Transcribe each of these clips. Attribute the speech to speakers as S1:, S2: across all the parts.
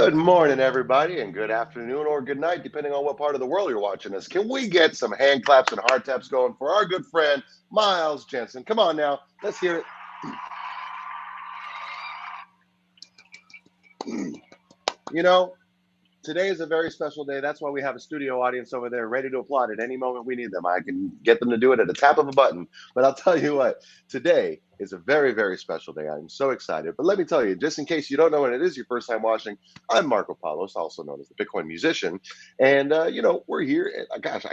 S1: Good morning, everybody, and good afternoon or good night, depending on what part of the world you're watching us. Can we get some hand claps and heart taps going for our good friend, Miles Jensen? Come on now, let's hear it. You know, today is a very special day. That's why we have a studio audience over there ready to applaud at any moment we need them. I can get them to do it at the tap of a button. But I'll tell you what, today is a very, very special day. I'm so excited. But let me tell you, just in case you don't know and it is your first time watching, I'm Marco PALOS, also known as the Bitcoin musician. And, we're here. And, gosh,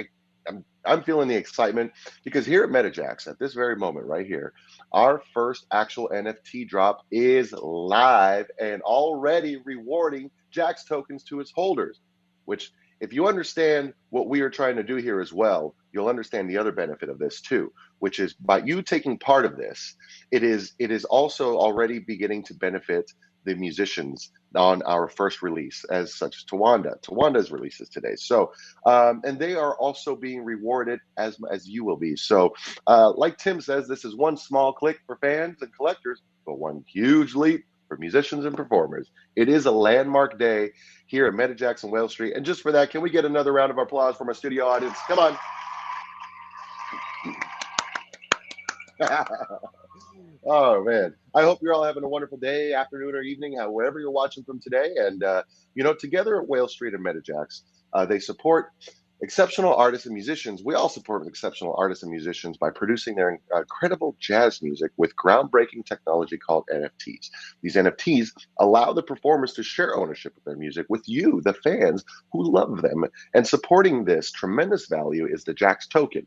S1: I'm feeling the excitement because here at MetaJAX, at this very moment right here, our first actual NFT drop is live and already rewarding JAX tokens to its holders, which if you understand what we are trying to do here as well, you'll understand the other benefit of this too, which is by you taking part of this, it is also already beginning to benefit the musicians on our first release, as such as Tawanda. Tawanda's releases today. So, and they are also being rewarded as you will be. So, like Tim says, this is one small click for fans and collectors, but one huge leap for musicians and performers. It is a landmark day here at MetaJAX and WhaleStreet. And just for that, can we get another round of applause from our studio audience? Come on. Oh man, I hope you're all having a wonderful day, afternoon, or evening, wherever you're watching from today. And together at WhaleStreet and MetaJAX, they support exceptional artists and musicians. We all support exceptional artists and musicians by producing their incredible jazz music with groundbreaking technology called NFTs. These NFTs allow the performers to share ownership of their music with you, the fans who love them. And supporting this tremendous value is the JAX token.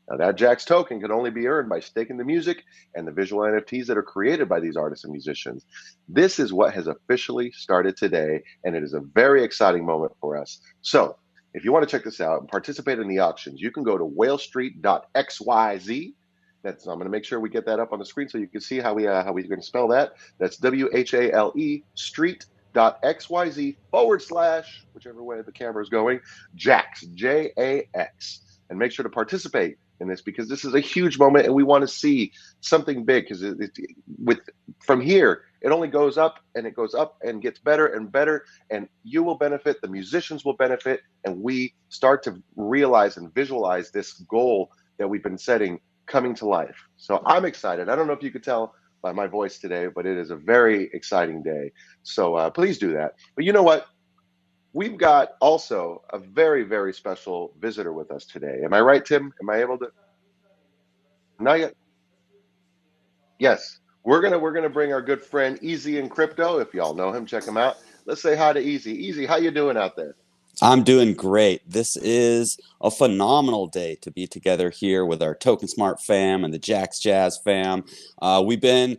S1: Now, that JAX token can only be earned by staking the music and the visual NFTs that are created by these artists and musicians. This is what has officially started today, and it is a very exciting moment for us. So, if you want to check this out and participate in the auctions, you can go to WhaleStreet.xyz. I'm going to make sure we get that up on the screen so you can see how we're going to spell that. That's WHALE Street.xyz / whichever way the camera is going, JAX, JAX. And make sure to participate in this because this is a huge moment and we want to see something big because from here, it only goes up and it goes up and gets better and better, and you will benefit, the musicians will benefit, and we start to realize and visualize this goal that we've been setting coming to life. So I'm excited. I don't know if you could tell by my voice today, but it is a very exciting day. So please do that. But you know what? We've got also a very, very special visitor with us today. Am I right, Tim? Am I able to? Not yet. Yes. We're gonna bring our good friend Easy in Crypto. If y'all know him, check him out. Let's say hi to Easy. Easy, how you doing out there?
S2: I'm doing great. This is a phenomenal day to be together here with our TokenSmart fam and the JAX Jazz fam. We've been,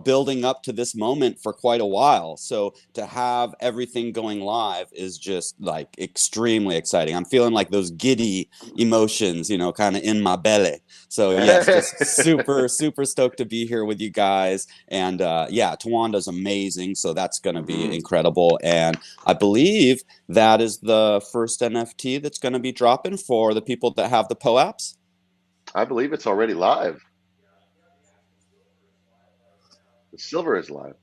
S2: building up to this moment for quite a while. So to have everything going live is just like extremely exciting. I'm feeling like those giddy emotions, kind of in my belly. So yes, just super, super stoked to be here with you guys. And Tawanda's amazing. So that's going to be incredible. And I believe that is the first NFT that's going to be dropping for the people that have the POAPs.
S1: I believe it's already live. The silver is live.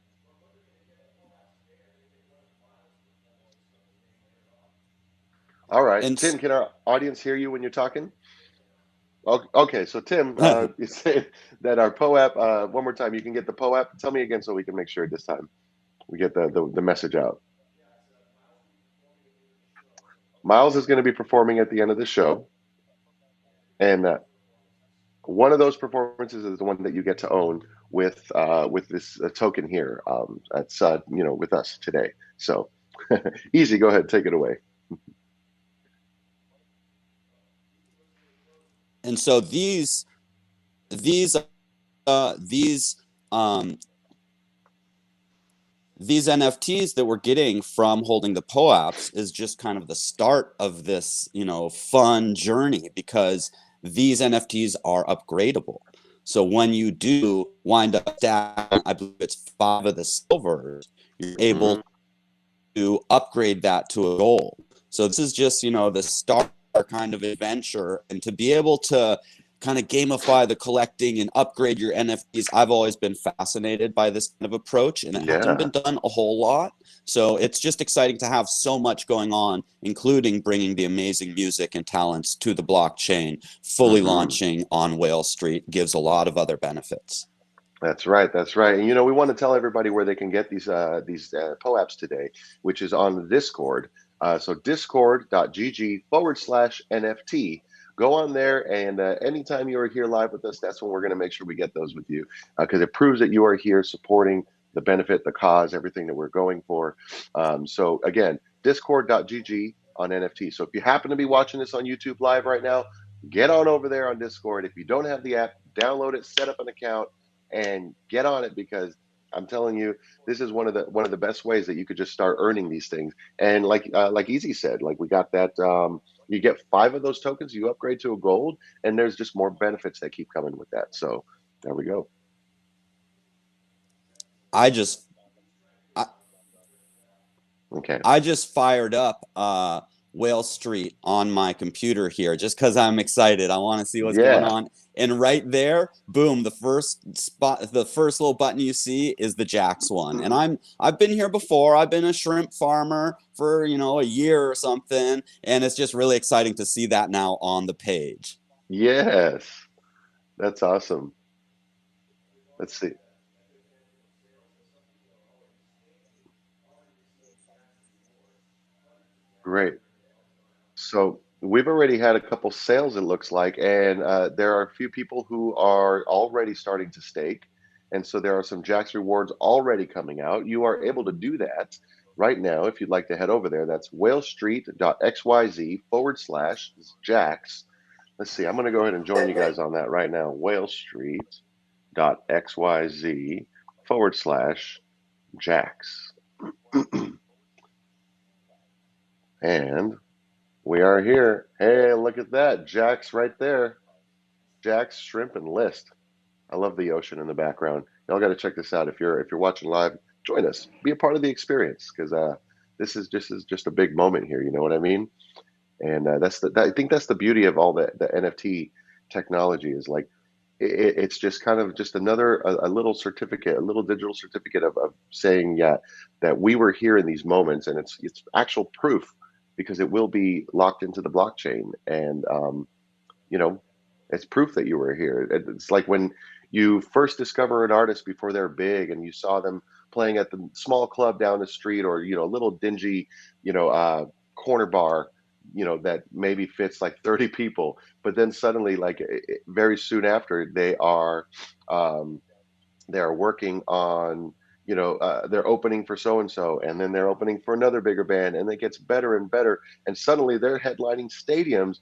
S1: All right. And Tim, can our audience hear you when you're talking? Okay, so Tim, you say that our POAP, one more time, you can get the POAP. Tell me again so we can make sure this time we get the message out. Miles is going to be performing at the end of the show. And one of those performances is the one that you get to own with this token here. That's with us today. So Easy, go ahead, take it away.
S2: And so these NFTs that we're getting from holding the POAPs is just kind of the start of this, fun journey, because these NFTs are upgradable. So when you do wind up stacking, I believe it's 5 of the silvers, you're able to upgrade that to a gold. So this is just, the start kind of adventure, and to be able to kind of gamify the collecting and upgrade your NFTs. I've always been fascinated by this kind of approach, and it hasn't been done a whole lot. So it's just exciting to have so much going on, including bringing the amazing music and talents to the blockchain. Fully launching on Whale Street gives a lot of other benefits.
S1: That's right. That's right. And we want to tell everybody where they can get these POAPs today, which is on the Discord. So discord.gg/NFT. Go on there, and anytime you are here live with us, that's when we're going to make sure we get those with you, because it proves that you are here supporting the benefit, the cause, everything that we're going for. So again, discord.gg on NFT. So if you happen to be watching this on YouTube live right now, get on over there on Discord. If you don't have the app, download it, set up an account, and get on it, because I'm telling you, this is one of the best ways that you could just start earning these things. And like Easy said, like we got that, you get 5 of those tokens, you upgrade to a gold, and there's just more benefits that keep coming with that. So there we go.
S2: I just fired up Whale Street on my computer here just because I'm excited. I want to see what's going on. And right there, boom, the first little button you see is the JAX one. And I've been here before. I've been a shrimp farmer for, a year or something, and it's just really exciting to see that now on the page.
S1: Yes. That's awesome. Let's see. Great. So we've already had a couple sales, it looks like, and there are a few people who are already starting to stake. And so there are some JAX rewards already coming out. You are able to do that right now if you'd like to head over there. That's WhaleStreet.xyz/JAX. Let's see, I'm going to go ahead and join you guys on that right now. WhaleStreet.xyz/JAX. And we are here. Hey, look at that. JAX right there. JAX Shrimp and List. I love the ocean in the background. Y'all got to check this out. If you're watching live, join us. Be a part of the experience, because this is just a big moment here. You know what I mean? And I think that's the beauty of all the NFT technology, is like it's just kind of just another a little certificate, a little digital certificate of saying, yeah, that we were here in these moments, and it's actual proof, because it will be locked into the blockchain, and it's proof that you were here. It's like when you first discover an artist before they're big, and you saw them playing at the small club down the street, or a little dingy corner bar, that maybe fits like 30 people, but then suddenly, like very soon after, they're working on, they're opening for so and so, and then they're opening for another bigger band, and it gets better and better, and suddenly they're headlining stadiums.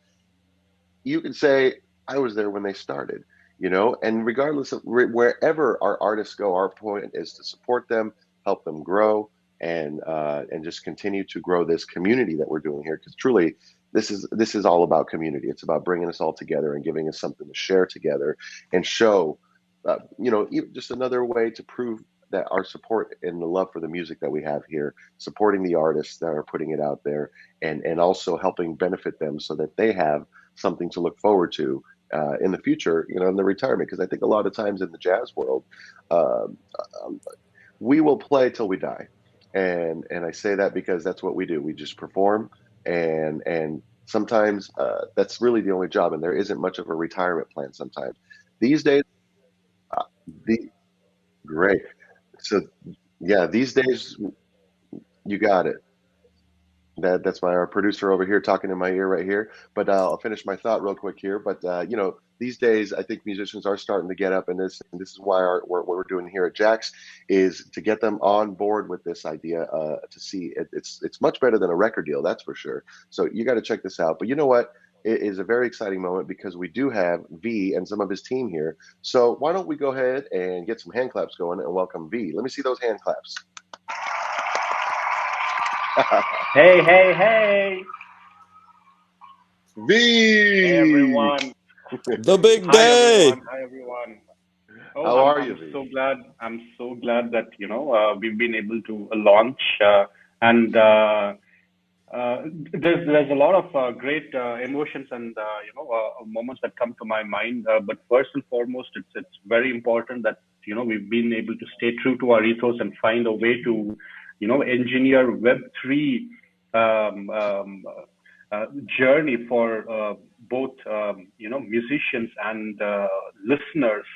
S1: You can say, I was there when they started, and regardless of wherever our artists go, our point is to support them, help them grow, and just continue to grow this community that we're doing here, because truly this is all about community. It's about bringing us all together and giving us something to share together and show, just another way to prove that our support and the love for the music that we have here, supporting the artists that are putting it out there, and also helping benefit them so that they have something to look forward to in the future, in the retirement. Because I think a lot of times in the jazz world, we will play till we die, and I say that because that's what we do. We just perform, and sometimes that's really the only job, and there isn't much of a retirement plan sometimes these days. The Great. So yeah, these days, you got it. That's our producer over here talking in my ear right here. But I'll finish my thought real quick here. But these days, I think musicians are starting to get up, and this is why what we're doing here at JAX is to get them on board with this idea. To see it's much better than a record deal, that's for sure. So you got to check this out. But you know what? It is a very exciting moment, because we do have V and some of his team here. So why don't we go ahead and get some hand claps going and welcome V? Let me see those hand claps.
S3: Hey, hey, hey.
S1: V!
S3: Hey, everyone.
S2: The big
S3: Hi,
S2: day.
S3: everyone. Hi, everyone. Oh,
S1: How are you,
S3: I'm
S1: V?
S3: so glad. I'm so glad that, we've been able to launch, and there's a lot of great emotions and, moments that come to my mind. But first and foremost, it's very important that, we've been able to stay true to our ethos and find a way to engineer Web3 journey for both musicians and listeners,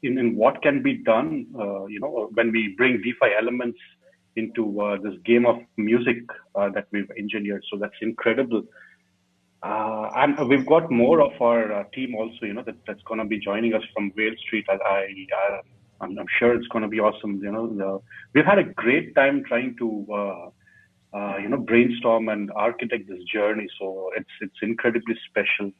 S3: in what can be done, when we bring DeFi elements into this game of music that we've engineered. So that's incredible. And we've got more of our team also, that's going to be joining us from WhaleStreet. I'm sure it's going to be awesome. We've had a great time trying to, brainstorm and architect this journey. So it's incredibly special.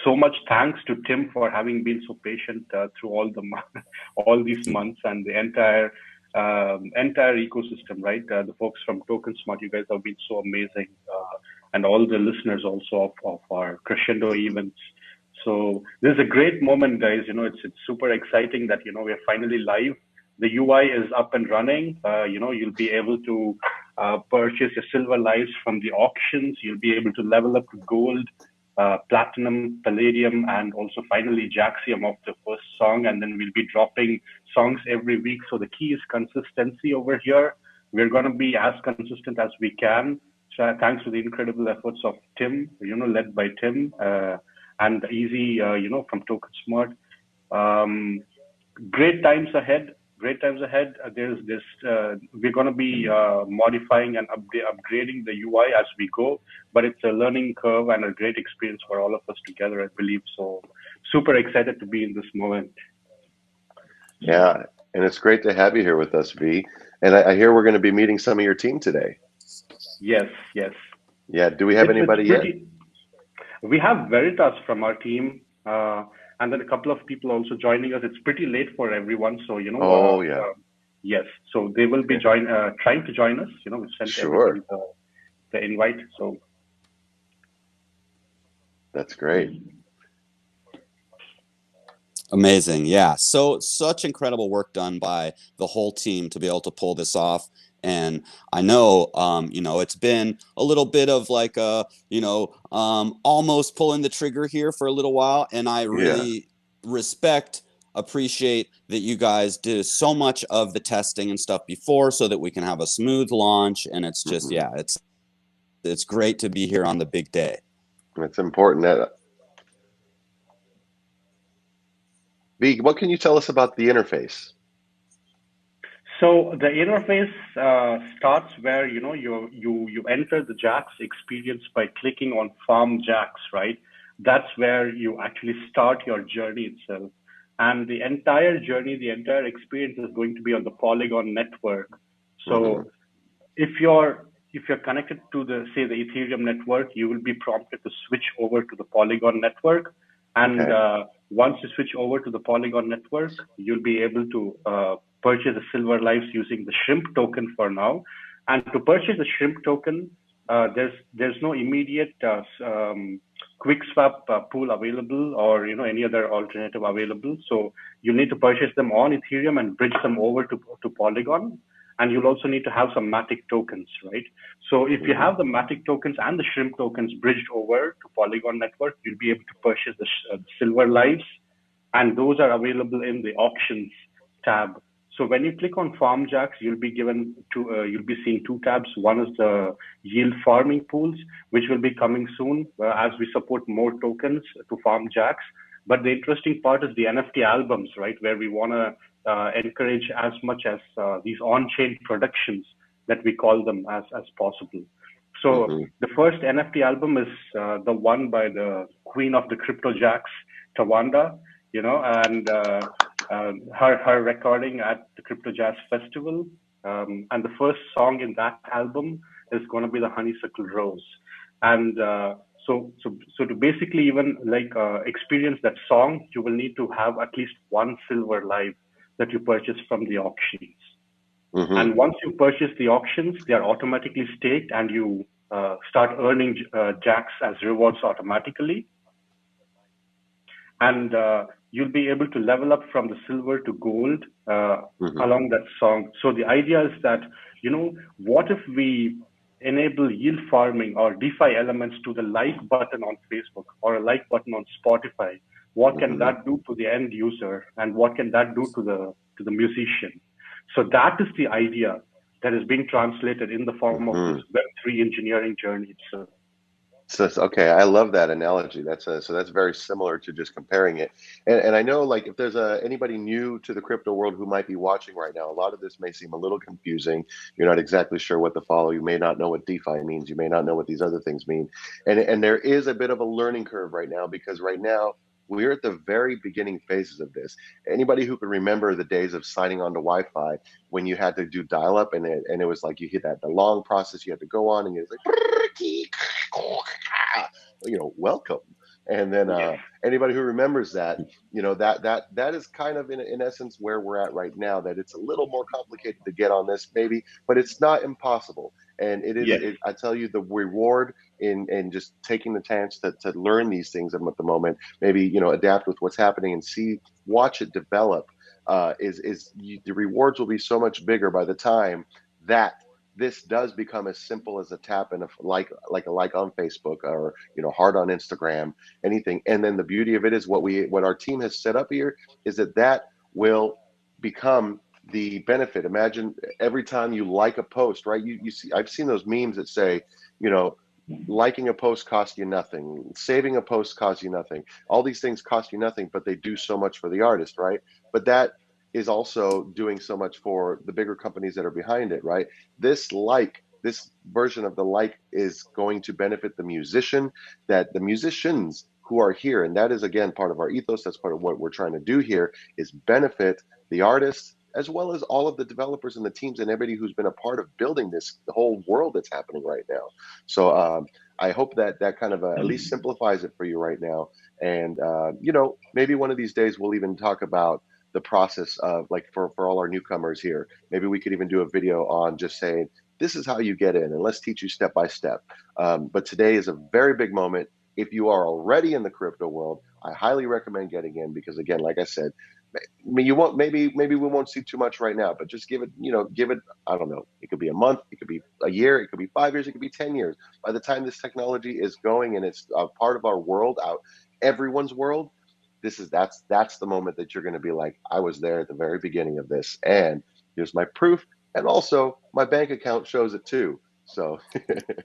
S3: So much thanks to Tim for having been so patient through all these months, and the entire ecosystem, right? The folks from TokenSmart, you guys have been so amazing, and all the listeners also of our Crescendo events. So this is a great moment, guys. It's super exciting that we're finally live. The UI is up and running. You'll be able to purchase your silver lives from the auctions. You'll be able to level up to gold, platinum, palladium, and also finally Jaxium of the first song. And then we'll be dropping songs every week. So the key is consistency over here. We're going to be as consistent as we can. So thanks to the incredible efforts of Tim, led by Tim, and Easy, from TokenSmart. Great times ahead. There's this. We're going to be modifying and upgrading the UI as we go, but it's a learning curve and a great experience for all of us together, I believe. So super excited to be in this moment.
S1: Yeah, and it's great to have you here with us, V. And I hear we're going to be meeting some of your team today.
S3: Yes.
S1: Yeah. Do we have anybody yet?
S3: We have Veritas from our team. And then a couple of people also joining us. It's pretty late for everyone, so yes. So they will be trying to join us. We sent everybody the invite. So
S1: that's great.
S2: Amazing, yeah. So such incredible work done by the whole team to be able to pull this off. And I know, it's been a little bit of like almost pulling the trigger here for a little while. And I really appreciate that you guys did so much of the testing and stuff before so that we can have a smooth launch. And it's just, it's great to be here on the big day.
S1: It's important that. V, what can you tell us about the interface?
S3: So the interface starts where you enter the JAX experience by clicking on Farm JAX, right? That's where you actually start your journey itself, and the entire journey, the entire experience is going to be on the Polygon network. So if you're connected to the Ethereum network, you will be prompted to switch over to the Polygon network, and once you switch over to the Polygon network, you'll be able to purchase the silver lives using the shrimp token for now. And to purchase the shrimp token, there's no immediate quick swap pool available, or any other alternative available. So you need to purchase them on Ethereum and bridge them over to Polygon. And you'll also need to have some Matic tokens, right? So if you have the Matic tokens and the shrimp tokens bridged over to Polygon network, you'll be able to purchase the silver lives, and those are available in the auctions tab. So when you click on Farm JAX, you'll be seeing two tabs. One is the yield farming pools, which will be coming soon as we support more tokens to Farm JAX. But the interesting part is the NFT albums, right? Where we want to encourage as much as these on-chain productions that we call them as possible. So the first NFT album is the one by the queen of the crypto jacks, Tawanda, and her recording at the Crypto Jazz Festival. And the first song in that album is going to be the Honeysuckle Rose. And so to basically even experience that song, you will need to have at least one silver live that you purchase from the auctions. And once you purchase the auctions, they are automatically staked, and you start earning JAX as rewards automatically. And you'll be able to level up from the silver to gold along that song. So the idea is that, what if we enable yield farming or DeFi elements to the like button on Facebook or a like button on Spotify? What can that do to the end user, and what can that do to the musician? So that is the idea that is being translated in the form of this Web3 engineering journey itself.
S1: So okay, I love that analogy. So that's very similar to just comparing it. And I know, like, if there's anybody new to the crypto world who might be watching right now, a lot of this may seem a little confusing. You're not exactly sure what to follow. You may not know what DeFi means. You may not know what these other things mean. And there is a bit of a learning curve right now, because right now we're at the very beginning phases of this. Anybody who can remember the days of signing on to Wi-Fi when you had to do dial-up, and it was like you hit the long process you had to go on, and it was like welcome. And then anybody who remembers that, that is kind of in essence where we're at right now, that it's a little more complicated to get on this maybe, but it's not impossible. And it is, I tell you, the reward in just taking the chance to learn these things at the moment, maybe, adapt with what's happening and watch it develop, the rewards will be so much bigger by the time that this does become as simple as a tap and a like on Facebook, or heart on Instagram, anything. And then the beauty of it is what our team has set up here is that will become the benefit. Imagine every time you like a post, right? You see, I've seen those memes that say, liking a post costs you nothing, saving a post costs you nothing. All these things cost you nothing, but they do so much for the artist, right? But that is also doing so much for the bigger companies that are behind it, right? This version of the is going to benefit the musicians who are here. And that is, again, part of our ethos. That's part of what we're trying to do here, is benefit the artists, as well as all of the developers and the teams and everybody who's been a part of building the whole world that's happening right now. So I hope that kind of at least simplifies it for you right now. And, maybe one of these days we'll even talk about the process of, like, for all our newcomers here. Maybe we could even do a video on just saying, this is how you get in, and let's teach you step by step. But today is a very big moment. If you are already in the crypto world, I highly recommend getting in, because, again, like I said, maybe we won't see too much right now, but just give it, I don't know, it could be a month, it could be a year, it could be 5 years, it could be 10 years. By the time this technology is going and it's a part of our world, everyone's world, that's the moment that you're going to be like, I was there at the very beginning of this, and here's my proof, and also my bank account shows it too. So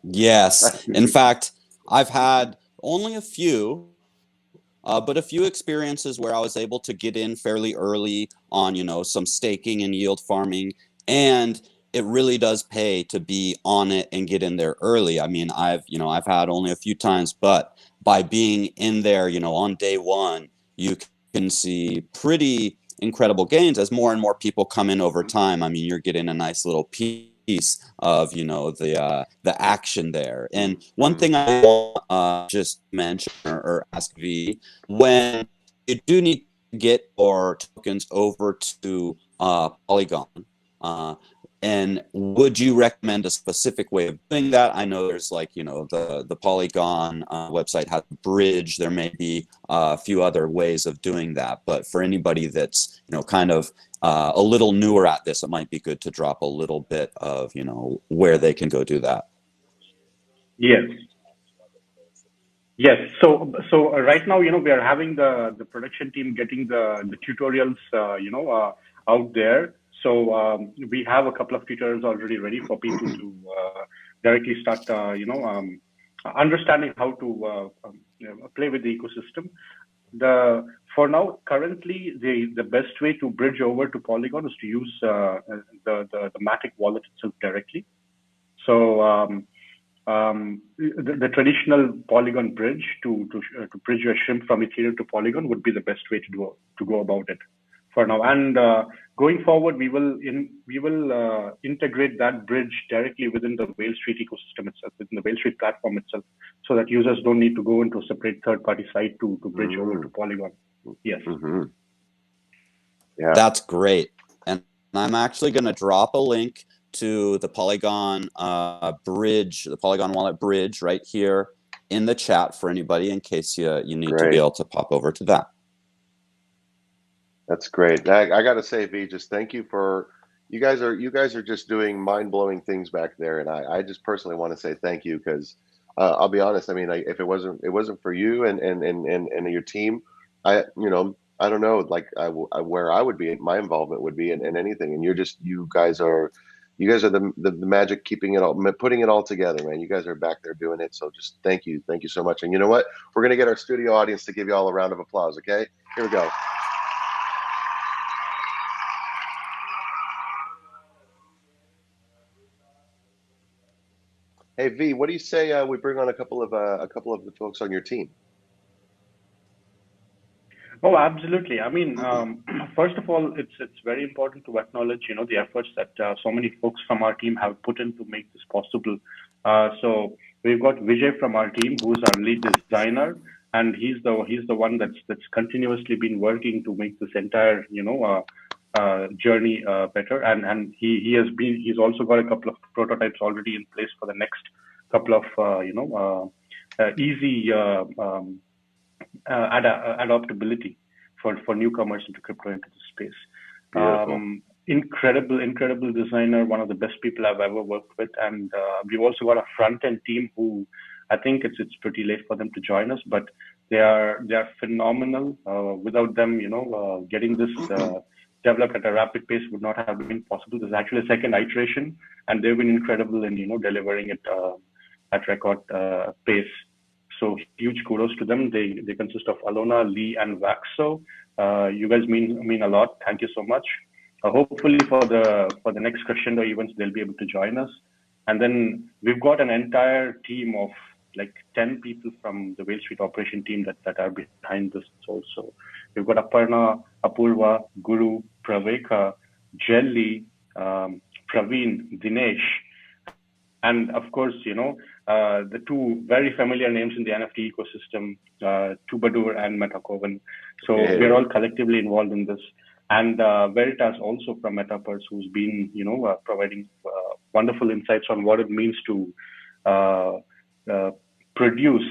S2: yes, in fact, I've had only a few, but a few experiences where I was able to get in fairly early on, some staking and yield farming, and it really does pay to be on it and get in there early. I mean, I've had only a few times, but by being in there, on day one, you can see pretty incredible gains as more and more people come in over time. I mean, you're getting a nice little piece of the action there. And one thing I want just mention or ask V, when you do need to get your tokens over to Polygon, and would you recommend a specific way of doing that? I know there's the Polygon website has a bridge. There may be a few other ways of doing that, but for anybody that's kind of a little newer at this, it might be good to drop a little bit of where they can go do that.
S3: Yes. Yes. So right now, we are having the production team getting the tutorials, out there. So we have a couple of tutorials already ready for people to directly start, understanding how to play with the ecosystem. For now, currently, the best way to bridge over to Polygon is to use the MetaJAX wallet itself directly. So the traditional Polygon bridge to bridge your shrimp from Ethereum to Polygon would be the best way to go about it for now. And going forward, we will integrate that bridge directly within the WhaleStreet ecosystem itself, within the WhaleStreet platform itself, so that users don't need to go into a separate third-party site to bridge over to Polygon. Yes.
S2: Yeah, that's great. And I'm actually going to drop a link to the Polygon bridge, the Polygon wallet bridge, right here in the chat for anybody, in case you need to be able to pop over to that.
S1: That's great. I got to say, V, just thank you for you guys are just doing mind-blowing things back there, and I just personally want to say thank you, because I'll be honest. I mean, if it wasn't for you and your team, I I don't know, like where I would be, my involvement would be in anything. And you guys are the magic, keeping it all, putting it all together, man. You guys are back there doing it. So just thank you so much. And you know what? We're gonna get our studio audience to give you all a round of applause. Okay, here we go. Hey V, what do you say we bring on a couple of the folks on your team?
S3: Oh, absolutely. I mean, first of all, it's very important to acknowledge, the efforts that so many folks from our team have put in to make this possible. So we've got Vijay from our team, who's our lead designer, and he's the one that's continuously been working to make this entire, journey better. And he's also got a couple of prototypes already in place for the next couple of, easy adaptability for newcomers into crypto, into the space. Incredible designer, one of the best people I've ever worked with. And we've also got a front end team who I think it's pretty late for them to join us, but they are phenomenal. Without them, getting this developed at a rapid pace would not have been possible. There's actually a second iteration, and they've been incredible in delivering it at record pace. So huge kudos to them. They consist of Alona, Lee, and Waxo. You guys mean a lot. Thank you so much. Hopefully for the next Crescendo events, they'll be able to join us. And then we've got an entire team of like 10 people from the WhaleStreet operation team that are behind this also. We've got Aparna, Apurva, Guru, Praveka, Jelly, Praveen, Dinesh, and of course, the two very familiar names in the NFT ecosystem, Tubadur and Metakovan. So we're all collectively involved in this. And Veritas also from Metaverse, who's been, providing wonderful insights on what it means to produce,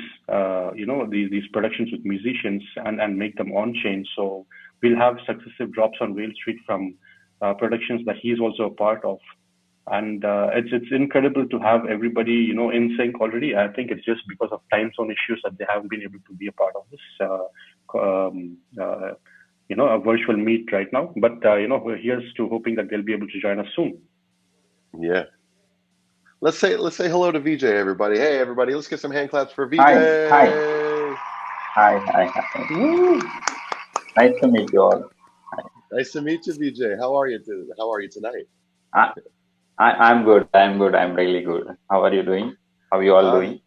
S3: these productions with musicians and make them on-chain. So we'll have successive drops on WhaleStreet from productions that he's also a part of. And it's incredible to have everybody, in sync already. I think it's just because of time zone issues that they haven't been able to be a part of this, a virtual meet right now. But, here's to hoping that they'll be able to join us soon.
S1: Yeah. Let's say hello to VJ, everybody. Hey, everybody, let's get some hand claps for VJ.
S4: Hi. Woo. Nice to meet you all.
S1: Nice to meet you, VJ. How are you tonight?
S4: I'm good. I'm really good. How are you doing? How are you all doing?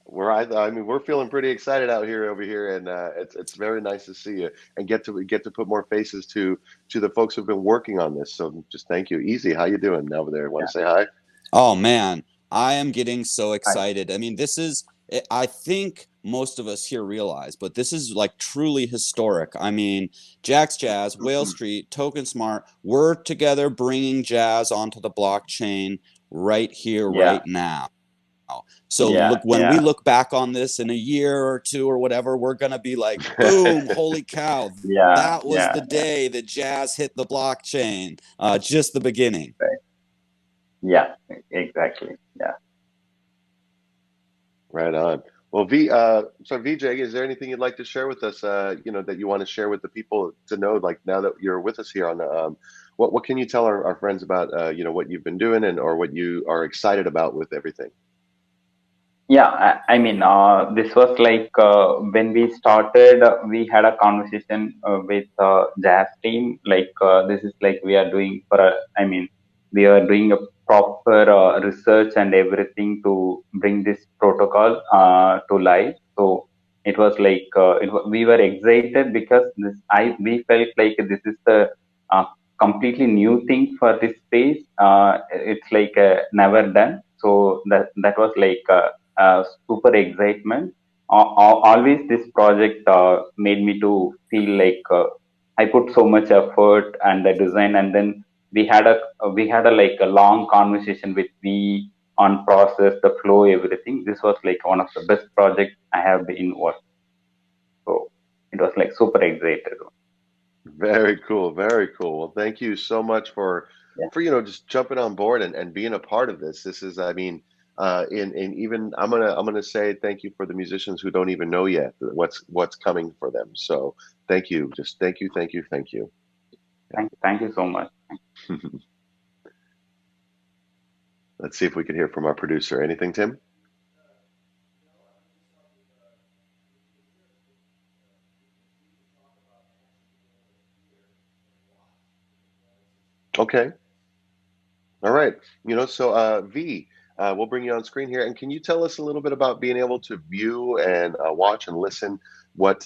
S1: We're feeling pretty excited over here, and it's very nice to see you and get to put more faces to the folks who've been working on this. So just thank you. Easy, how you doing over there? Want to say hi?
S2: Oh man, I am getting so excited. I mean, this is, I think most of us here realize, but this is like truly historic. I mean, JAX, WhaleStreet, TokenSmart, we're together bringing jazz onto the blockchain right here, right now. So when we look back on this in a year or two or whatever, we're going to be like, boom, holy cow. That was the day that jazz hit the blockchain, just the beginning.
S4: Right. Yeah, exactly. Yeah.
S1: Right on. Well, so VJ, is there anything you'd like to share with us, that you want to share with the people to know, like now that you're with us here on what can you tell our friends about, what you've been doing or what you are excited about with everything?
S4: Yeah, I mean, this was like when we started, we had a conversation with Jazz team. Like this is like we are doing we are doing a proper research and everything to bring this protocol to life. So it was like we were excited because we felt like this is the completely new thing for this space. It's like never done. So that was like. Super excitement. Always this project made me to feel like I put so much effort and the design, and then we had a like a long conversation with V on process, the flow, everything. This was like one of the best projects I have been working. So it was like super excited.
S1: Very cool. Well, thank you so much for just jumping on board and being a part of this. This is, and even I'm gonna say thank you for the musicians who don't even know yet what's coming for them. So thank you, just thank you, thank you, thank you.
S4: Thank you so much.
S1: Let's see if we can hear from our producer. Anything, Tim? Okay. All right. So V, we'll bring you on screen here. And can you tell us a little bit about being able to view and watch and listen what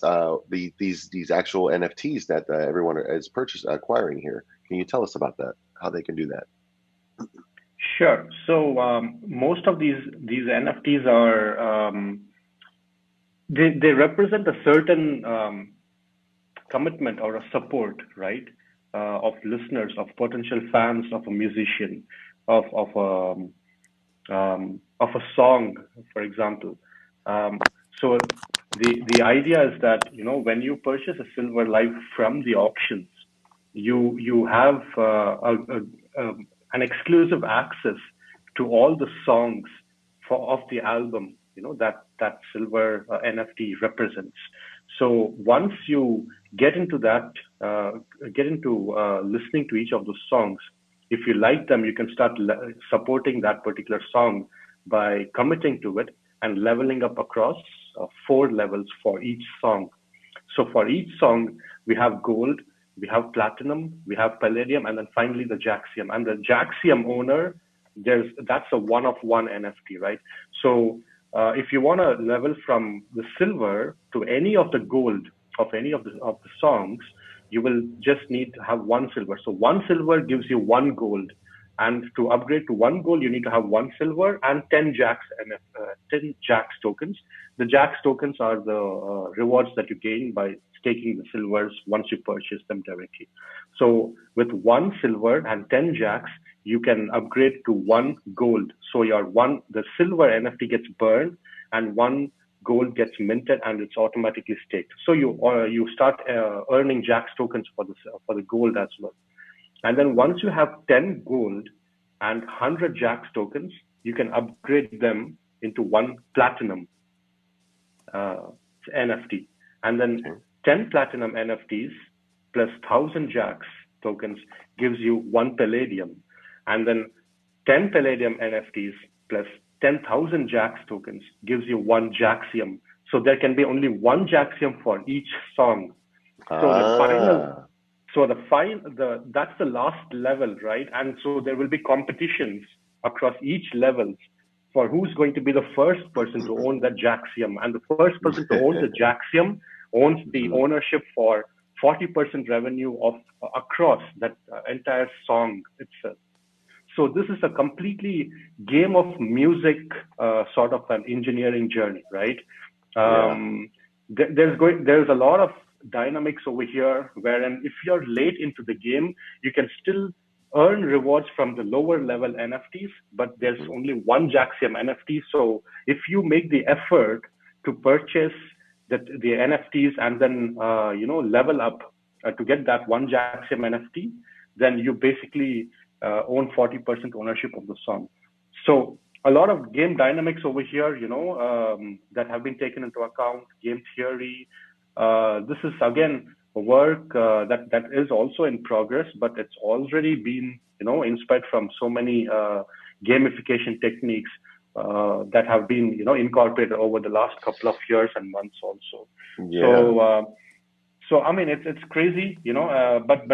S1: these actual NFTs that everyone is acquiring here? Can you tell us about that? How they can do that?
S3: Sure. So most of these NFTs are they represent a certain commitment or a support, right, of listeners, of potential fans of a musician, of a song, for example. So the idea is that when you purchase a silver live from the auctions, you have an exclusive access to all the songs of the album that silver NFT represents. So once you get into listening to each of those songs, if you like them, you can start supporting that particular song by committing to it and leveling up across 4 levels for each song. So for each song, we have gold, we have platinum, we have palladium, and then finally the Jaxium. And the Jaxium owner, that's a one-of-one NFT, right? So if you want to level from the silver to any of the gold of any of the songs, you will just need to have 1 silver. So 1 silver gives you 1 gold. And to upgrade to 1 gold, you need to have 1 silver and 10 JAX tokens. The JAX tokens are the rewards that you gain by staking the silvers once you purchase them directly. So with 1 silver and 10 JAX, you can upgrade to 1 gold. So the silver NFT gets burned and 1 gold gets minted and it's automatically staked. So you start earning JAX tokens for the gold as well. And then once you have 10 gold and 100 JAX tokens, you can upgrade them into 1 platinum NFT. And then 10 platinum NFTs plus 1,000 JAX tokens gives you 1 palladium. And then 10 palladium NFTs plus 10,000 JAX tokens gives you 1 Jaxium. So there can be only 1 Jaxium for each song. So that's the last level, right? And so there will be competitions across each level for who's going to be the first person to own that Jaxium. And the first person to own the Jaxium owns the ownership for 40% revenue across that entire song itself. So this is a completely game of music, sort of an engineering journey, right? There's a lot of dynamics over here, wherein if you're late into the game, you can still earn rewards from the lower level NFTs, but there's only 1 Jaxium NFT. So if you make the effort to purchase the NFTs and then level up to get that 1 Jaxium NFT, then you basically own 40% ownership of the song. So a lot of game dynamics over here, that have been taken into account, game theory. This is again work that is also in progress, but it's already been inspired from so many gamification techniques that have been incorporated over the last couple of years and months also. So I mean it's crazy, but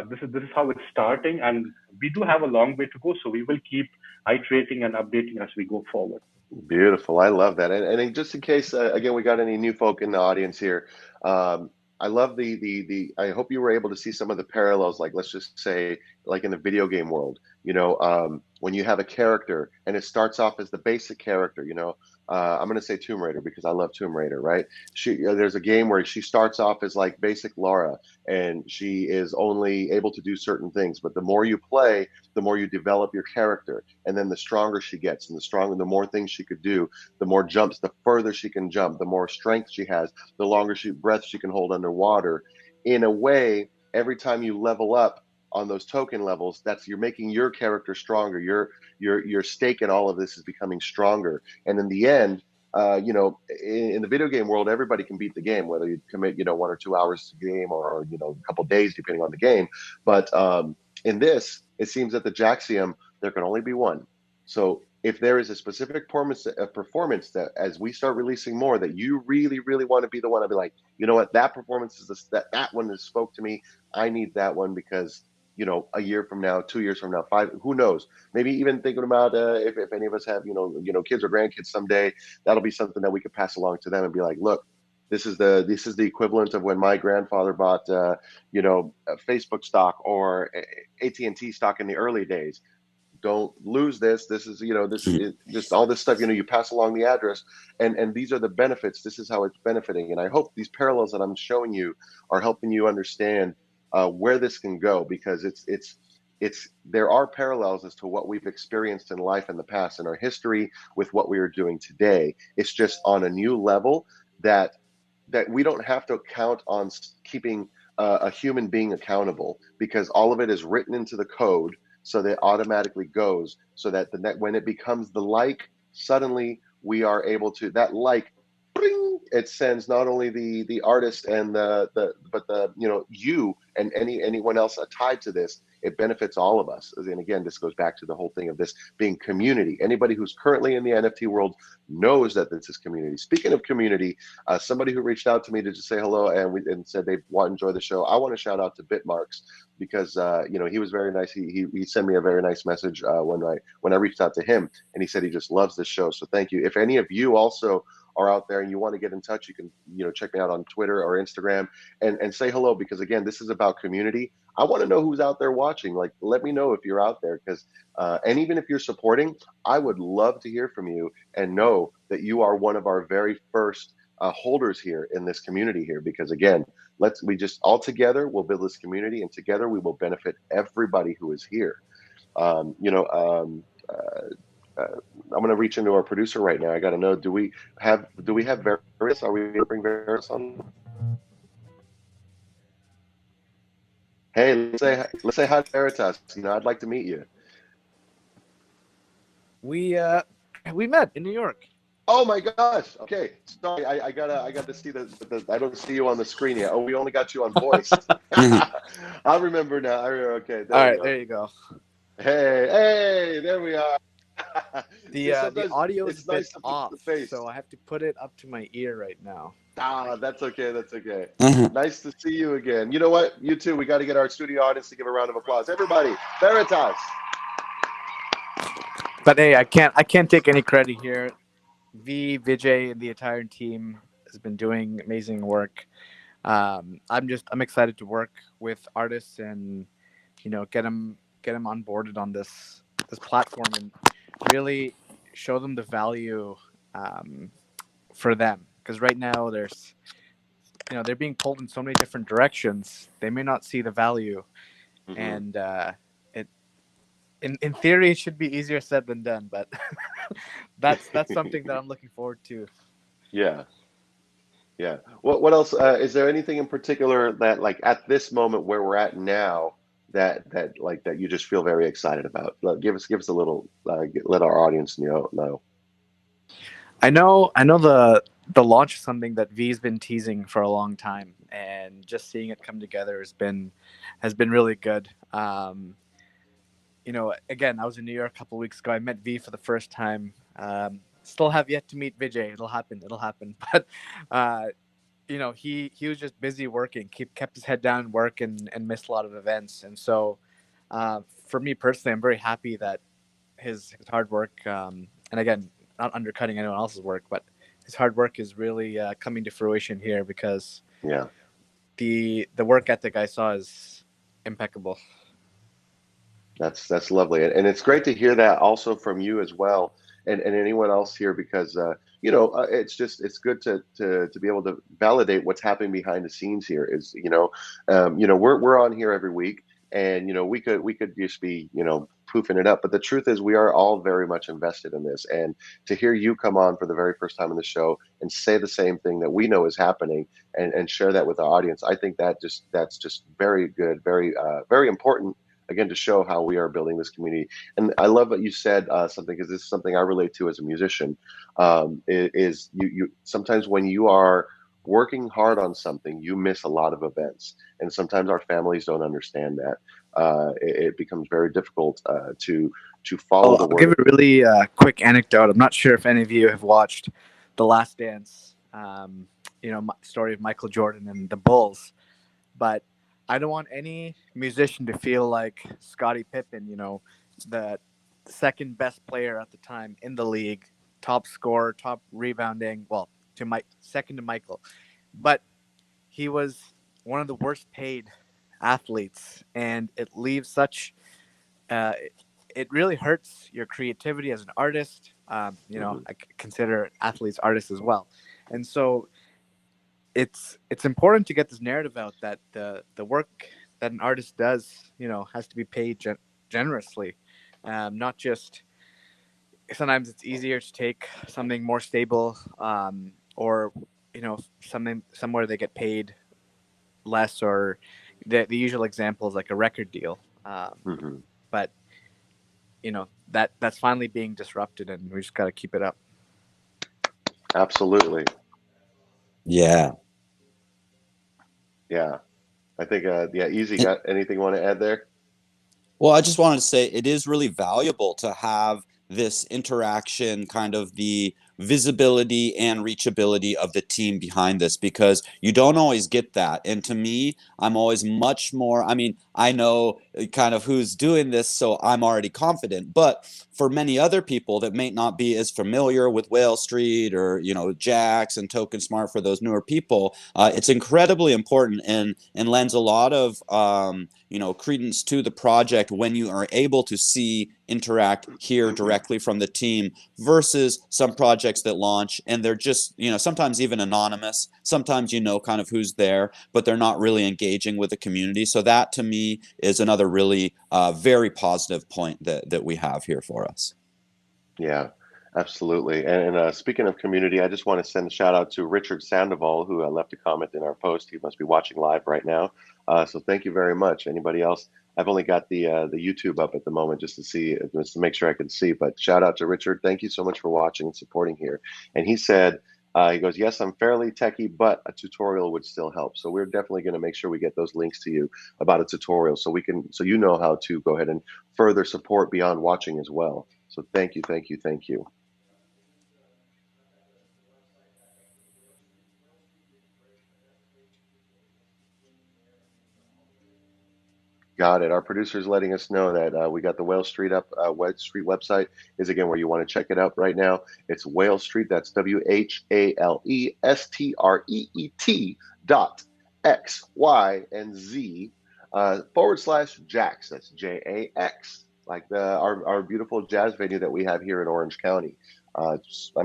S3: this is how it's starting, and we do have a long way to go. So we will keep iterating and updating as we go forward.
S1: Beautiful. I love that. And just in case, again, we got any new folk in the audience here, I love I hope you were able to see some of the parallels, like let's just say, like in the video game world, when you have a character and it starts off as the basic character, I'm going to say Tomb Raider because I love Tomb Raider, right? There's a game where she starts off as like basic Laura and she is only able to do certain things, but the more you play, the more you develop your character, and then the stronger she gets, and the more things she could do, the more jumps, the further she can jump, the more strength she has, the longer breath she can hold underwater. In a way, every time you level up, on those token levels, you're making your character stronger. Your stake in all of this is becoming stronger. And in the end, you know, in the video game world, everybody can beat the game, whether you commit, you know, 1 or 2 hours to the game, or you know, a couple days, depending on the game. But in this, it seems that the Jaxium, there can only be one. So if there is a specific performance that, as we start releasing more, that you really, really want to be the one, I'll be like, you know what, that performance is that one that spoke to me. I need that one because, you know, a year from now, 2 years from now, 5, who knows? Maybe even thinking about if any of us have, you know, kids or grandkids someday, that'll be something that we could pass along to them and be like, look, this is the equivalent of when my grandfather bought, you know, Facebook stock or AT&T stock in the early days. Don't lose this. This is, you know, this is just all this stuff, you know, you pass along the address, and these are the benefits. This is how it's benefiting. And I hope these parallels that I'm showing you are helping you understand where this can go, because there are parallels as to what we've experienced in life in the past, in our history, with what we are doing today. It's just on a new level that we don't have to count on keeping a human being accountable, because all of it is written into the code, so that it automatically goes, so that when it becomes the like, suddenly we are able to, that like, bring, it sends not only the artist and but the, you know, you and anyone else tied to this. It benefits all of us. And again, this goes back to the whole thing of this being community. Anybody who's currently in the NFT world knows that this is community. Speaking of community, somebody who reached out to me to just say hello and said they want to enjoy the show. I want to shout out to Bitmarks, because you know, he was very nice. He sent me a very nice message when I reached out to him, and he said he just loves this show. So thank you. If any of you also are out there and you want to get in touch, you can, you know, check me out on Twitter or Instagram and say hello, because again, this is about community. I want to know who's out there watching. Like, let me know if you're out there, because and even if you're supporting, I would love to hear from you and know that you are one of our very first holders here in this community here, because again, we just all together will build this community, and together we will benefit everybody who is here. You know, I'm going to reach into our producer right now. I got to know, do we have Veritas? Are we going to bring Veritas on? Hey, let's say hi to Veritas. You know, I'd like to meet you.
S5: We met in New York.
S1: Oh my gosh. Okay. Sorry, I gotta see the I don't see you on the screen yet. Oh, we only got you on voice. I remember now. Okay.
S5: All right, there you go.
S1: Hey, there we are.
S5: The audio is a bit off, so I have to put it up to my ear right now.
S1: Ah, that's okay. That's okay. Nice to see you again. You know what? You too. We got to get our studio audience to give a round of applause. Everybody, Veritas.
S5: But hey, I can't take any credit here. Vijay, and the entire team has been doing amazing work. I'm excited to work with artists and, you know, get them onboarded on this platform and really show them the value for them, because right now there's, you know, they're being pulled in so many different directions. They may not see the value, and in theory it should be easier said than done, but that's something that I'm looking forward to.
S1: Yeah. What else? Is there anything in particular that, like, at this moment where we're at now, that you just feel very excited about? Give us a little. Let our audience know.
S5: I know the launch is something that V's been teasing for a long time, and just seeing it come together has been really good. You know, again, I was in New York a couple of weeks ago. I met V for the first time. Still have yet to meet Vijay. It'll happen. But you know, he was just busy working. Kept his head down and work, and missed a lot of events. And so, for me personally, I'm very happy that his hard work, and again, not undercutting anyone else's work, but his hard work is really coming to fruition here, because the work ethic I saw is impeccable.
S1: That's lovely, and it's great to hear that also from you as well, and anyone else here, because you know, it's good to be able to validate what's happening behind the scenes here. Is, you know, we're on here every week, And we could just be poofing it up, but the truth is we are all very much invested in this. And to hear you come on for the very first time in the show and say the same thing that we know is happening, and share that with our audience, I think that's just very good, very very important, again, to show how we are building this community. And I love what you said, something, because this is something I relate to as a musician. Is you sometimes when you are working hard on something, you miss a lot of events, and sometimes our families don't understand that. It becomes very difficult to follow the
S5: I'll give
S1: word.
S5: a really quick anecdote. I'm not sure if any of you have watched The Last Dance, story of Michael Jordan and the Bulls, but I don't want any musician to feel like Scottie Pippen, the second best player at the time in the league, top scorer, top rebounding, second to Michael. But he was one of the worst paid athletes, and it leaves such it really hurts your creativity as an artist. I consider athletes artists as well, and so it's important to get this narrative out that the work that an artist does, has to be paid generously, not just. Sometimes it's easier to take something more stable, or something somewhere they get paid less, or the usual example is like a record deal. But that's finally being disrupted, and we just got to keep it up.
S1: Absolutely.
S2: Yeah.
S1: I think Easy, got anything you want to add there?
S2: Well, I just wanted to say it is really valuable to have this interaction, kind of the visibility and reachability of the team behind this, because you don't always get that. And to me, I'm always much more, I know kind of who's doing this, so I'm already confident. But for many other people that may not be as familiar with WhaleStreet or, JAX and TokenSmart, for those newer people, it's incredibly important and lends a lot of, credence to the project when you are able to see, interact, hear directly from the team, versus some projects that launch and they're just, sometimes even anonymous. Sometimes kind of who's there, but they're not really engaging with the community. So that to me is another really very positive point that we have here for us. Yeah,
S1: absolutely. And speaking of community, I just want to send a shout out to Richard Sandoval, who left a comment in our post. He must be watching live right now. So thank you very much. Anybody else? I've only got the YouTube up at the moment just to make sure I can see. But shout out to Richard. Thank you so much for watching and supporting here. And he said, he goes, yes, I'm fairly techie, but a tutorial would still help. So we're definitely going to make sure we get those links to you about a tutorial, so you know how to go ahead and further support beyond watching as well. So thank you, thank you, thank you. Got it. Our producer's letting us know that we got the WhaleStreet up. WhaleStreet website is, again, where you want to check it out right now. It's WhaleStreet. That's WhaleStreet.xyz /JAX. That's JAX, like our beautiful jazz venue that we have here in Orange County. I'm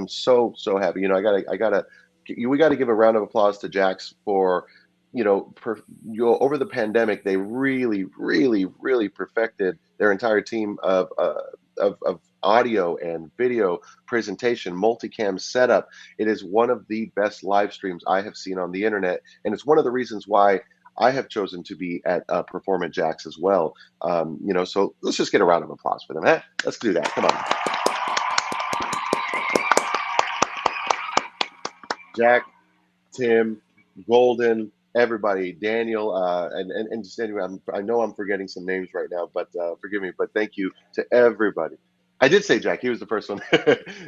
S1: so happy. We got to give a round of applause to JAX for over the pandemic. They really perfected their entire team of audio and video presentation, multicam setup. It is one of the best live streams I have seen on the internet, and it's one of the reasons why I have chosen to be at Perform at JAX as well. So let's just get a round of applause for them. Huh? Let's do that. Come on. Jack, Tim, Golden, everybody, Daniel, and just anyway, I know I'm forgetting some names right now, but forgive me. But thank you to everybody. I did say Jack. He was the first one.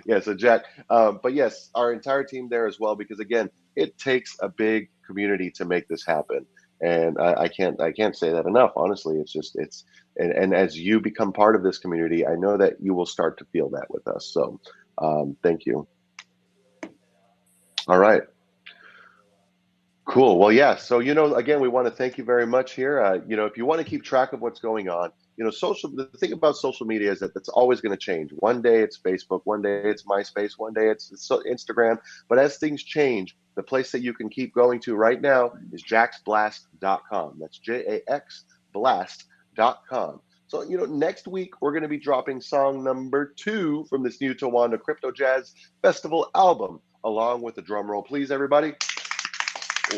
S1: Yeah, so Jack. But yes, our entire team there as well, because again, it takes a big community to make this happen. And I can't say that enough. Honestly, and as you become part of this community, I know that you will start to feel that with us. So thank you. All right. Cool. Well, yeah. So, again, we want to thank you very much here. If you want to keep track of what's going on, the thing about social media is that it's always going to change. One day it's Facebook, one day it's MySpace, one day it's Instagram. But as things change, the place that you can keep going to right now is jaxblast.com. That's JAX Blast. cryptojazz.com. So, next week we're going to be dropping song number 2 from this new Tawanda Crypto Jazz Festival album, along with the drum roll, please, everybody.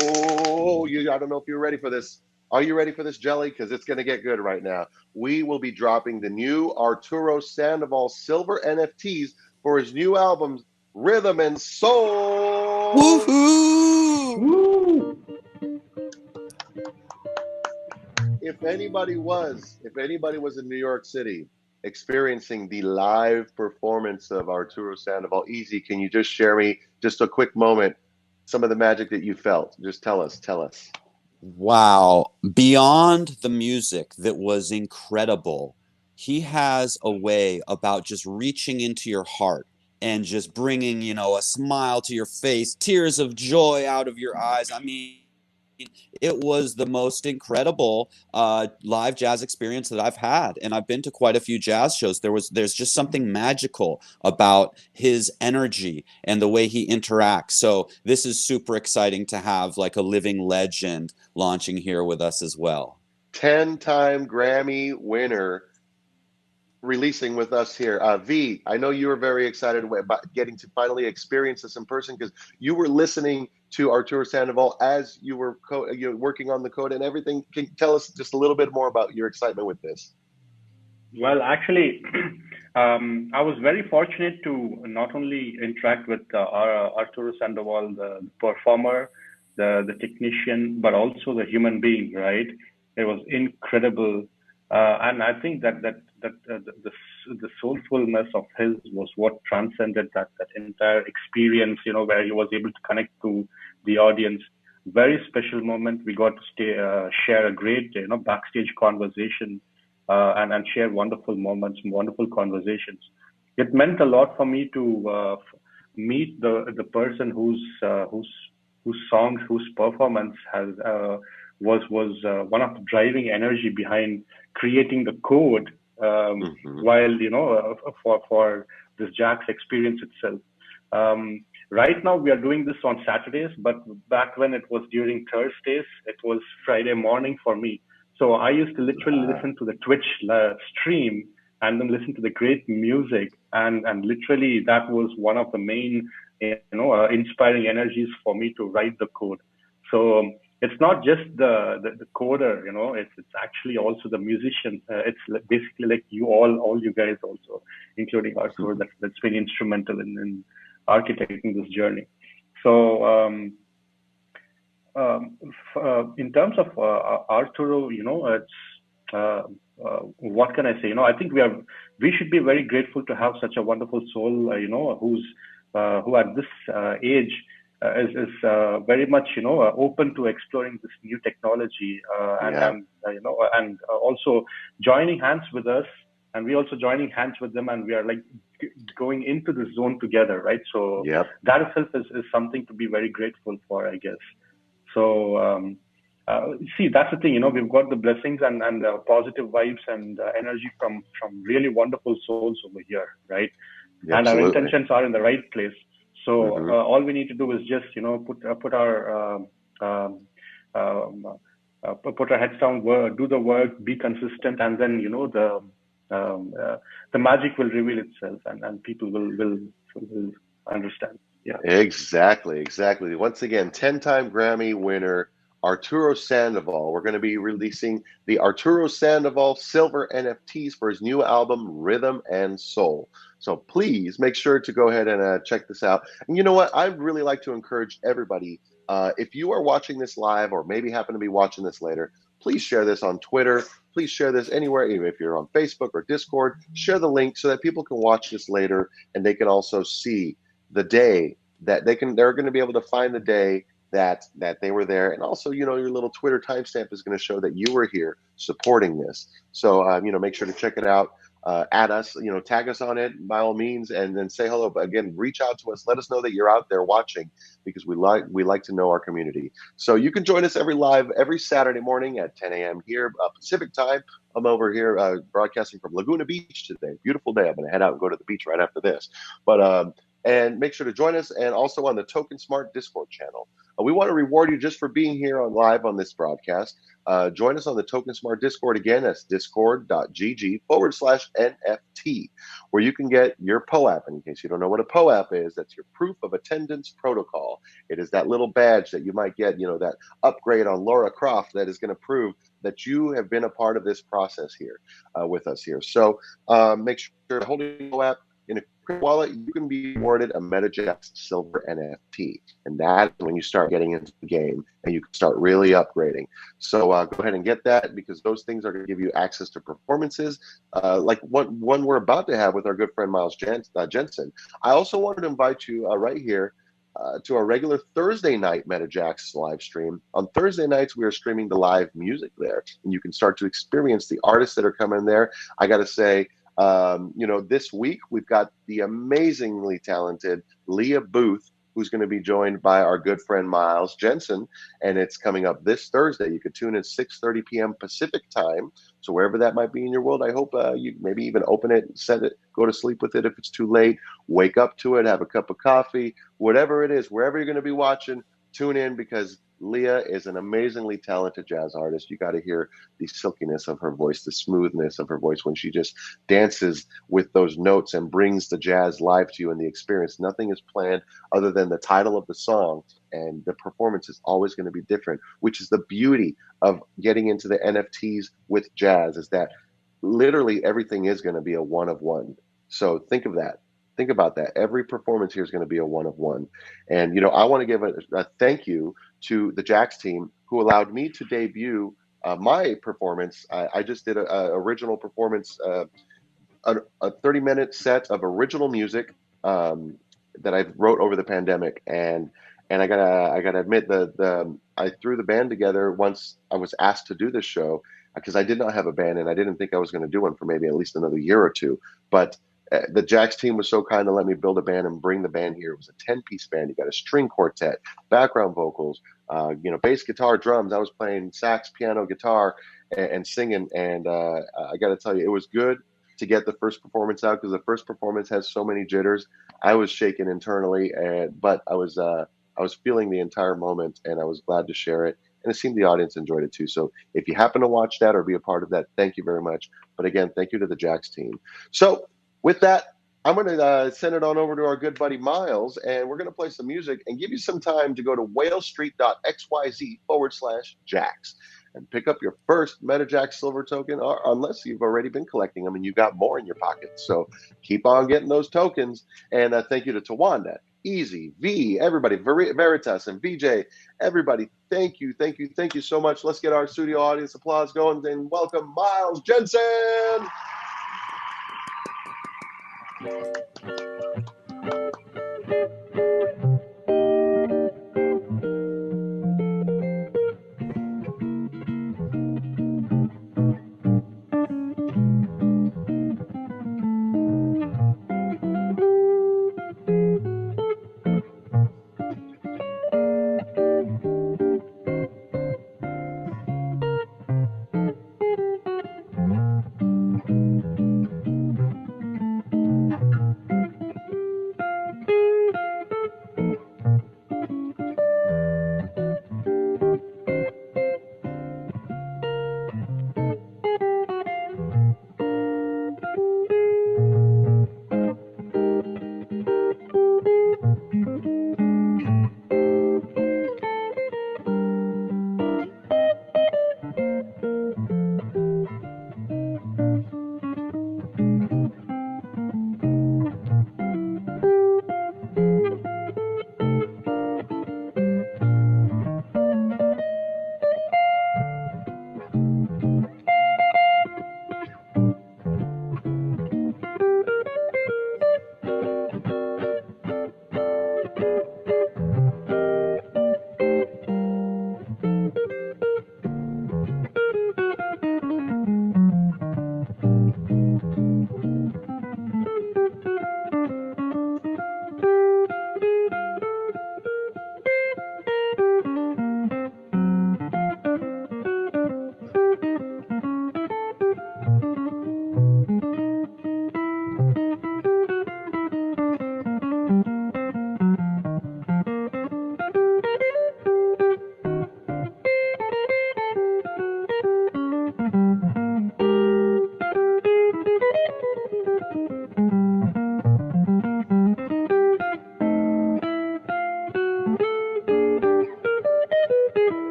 S1: Oh, I don't know if you're ready for this. Are you ready for this, Jelly? Because it's going to get good right now. We will be dropping the new Arturo Sandoval silver NFTs for his new albums, Rhythm and Soul.
S2: Woohoo!
S3: Woo!
S1: If anybody was in New York City experiencing the live performance of Arturo Sandoval, Easy, can you just share me just a quick moment, some of the magic that you felt? Just tell us.
S2: Wow. Beyond the music that was incredible, he has a way about just reaching into your heart and just bringing, a smile to your face, tears of joy out of your eyes. I mean, it was the most incredible live jazz experience that I've had, and I've been to quite a few jazz shows. There's just something magical about his energy and the way he interacts. So this is super exciting to have like a living legend launching here with us as well.
S1: 10-time Grammy winner releasing with us here. V, I know you were very excited about getting to finally experience this in person, because you were listening to Arturo Sandoval as you were working on the code and everything. Can you tell us just a little bit more about your excitement with this?
S3: Well, actually, I was very fortunate to not only interact with Arturo Sandoval, the performer, the technician, but also the human being, right? It was incredible. And I think that the soulfulness of his was what transcended that entire experience, where he was able to connect to the audience. Very special moment. We got to share a great, backstage conversation and share wonderful moments, wonderful conversations. It meant a lot for me to meet the person whose songs, whose performance was one of the driving energy behind creating the code, while for this JAX experience itself. Right now we are doing this on Saturdays, but back when it was during Thursdays, it was Friday morning for me. So I used to literally listen to the Twitch stream and then listen to the great music, and literally that was one of the main inspiring energies for me to write the code. So it's not just the coder, it's actually also the musician. It's basically like all you guys also, including Arthur, that's been instrumental in architecting this journey. So in terms of Arturo, it's what can I say? I think we should be very grateful to have such a wonderful soul, who at this age is very much open to exploring this new technology, and also joining hands with us, and we also joining hands with them, and we are like going into the zone together, right? So that itself is something to be very grateful for, I guess. So see, that's the thing, we've got the blessings and positive vibes and energy from really wonderful souls over here, right?
S1: Yeah,
S3: and
S1: absolutely.
S3: our intentions are in the right place. So all we need to do is just put our heads down, do the work, be consistent, and then the magic will reveal itself, and people will understand. Yeah,
S1: exactly. Once again, 10-time Grammy winner Arturo Sandoval. We're going to be releasing the Arturo Sandoval silver NFTs for his new album, Rhythm and Soul. So please make sure to go ahead and check this out. And you know what? I'd really like to encourage everybody, if you are watching this live or maybe happen to be watching this later, please share this on Twitter. Please share this anywhere, even if you're on Facebook or Discord. Share the link so that people can watch this later, and they can also see the day that they're going to be able to find the day that they were there. And also, your little Twitter timestamp is going to show that you were here supporting this. So, make sure to check it out. Add us, tag us on it by all means, and then say hello. But again, reach out to us. Let us know that you're out there watching, because we like to know our community. So you can join us every Saturday morning at 10 a.m. here Pacific time. I'm over here broadcasting from Laguna Beach today. Beautiful day. I'm going to head out and go to the beach right after this. But And make sure to join us, and also on the TokenSmart Discord channel. We want to reward you just for being here on live on this broadcast. Join us on the TokenSmart Discord again. That's discord.gg/NFT, where you can get your POAP. In case you don't know what a POAP is, that's your proof of attendance protocol. It is that little badge that you might get, that upgrade on Laura Croft that is going to prove that you have been a part of this process here with us here. So make sure to hold your POAP in a quick wallet. You can be awarded a MetaJAX silver NFT, and that's when you start getting into the game and you can start really upgrading. So go ahead and get that, because those things are going to give you access to performances like one we're about to have with our good friend Miles Jensen. I also wanted to invite you right here to our regular Thursday night MetaJAX live stream. On Thursday nights, we are streaming the live music there, and you can start to experience the artists that are coming there. I got to say, this week we've got the amazingly talented Leah Booth, who's going to be joined by our good friend Miles Jensen, and it's coming up this Thursday. You could tune in 6:30 p.m. Pacific time. So wherever that might be in your world, I hope you maybe even open it, set it, go to sleep with it if it's too late, wake up to it, have a cup of coffee, whatever it is, wherever you're going to be watching, tune in, because Leah is an amazingly talented jazz artist. You got to hear the silkiness of her voice, the smoothness of her voice when she just dances with those notes and brings the jazz live to you in the experience. Nothing is planned other than the title of the song, and the performance is always going to be different, which is the beauty of getting into the NFTs with jazz, is that literally everything is going to be a one of one. So think of that. Think about that. Every performance here is going to be a one of one. And, I want to give a thank you to the JAX team, who allowed me to debut my performance. I just did a original performance, a 30-minute set of original music that I wrote over the pandemic. And I gotta admit, I threw the band together once I was asked to do this show, because I did not have a band, and I didn't think I was going to do one for maybe at least another year or two. But the JAX team was so kind to let me build a band and bring the band here. It was a 10-piece band. You got a string quartet, background vocals, bass, guitar, drums. I was playing sax, piano, guitar, and singing. And I got to tell you, it was good to get the first performance out, because the first performance has so many jitters. I was shaking internally, but I was feeling the entire moment, and I was glad to share it. And it seemed the audience enjoyed it too. So if you happen to watch that or be a part of that, thank you very much. But again, thank you to the JAX team. So with that, I'm going to send it on over to our good buddy Miles, and we're going to play some music and give you some time to go to WhaleStreet.xyz/JAX and pick up your first MetaJAX silver token, or unless you've already been collecting them and you got more in your pocket. So keep on getting those tokens. And thank you to Tawanda, Easy, V, everybody, Veritas, and VJ, everybody. Thank you so much. Let's get our studio audience applause going and welcome Miles Jensen.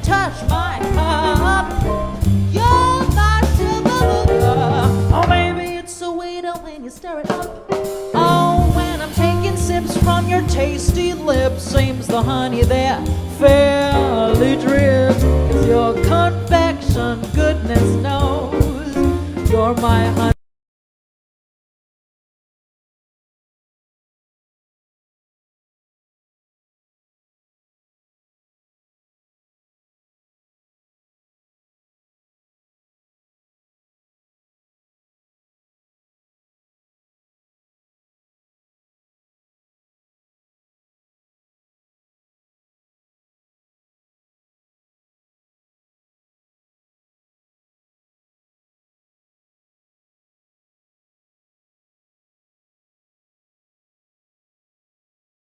S6: touch my cup. You're my silver. Oh, baby, it's so sweet when you stir it up. Oh, when I'm taking sips from your tasty lips, seems the honey there fairly drips. 'Cause your confection, goodness knows, you're my honey.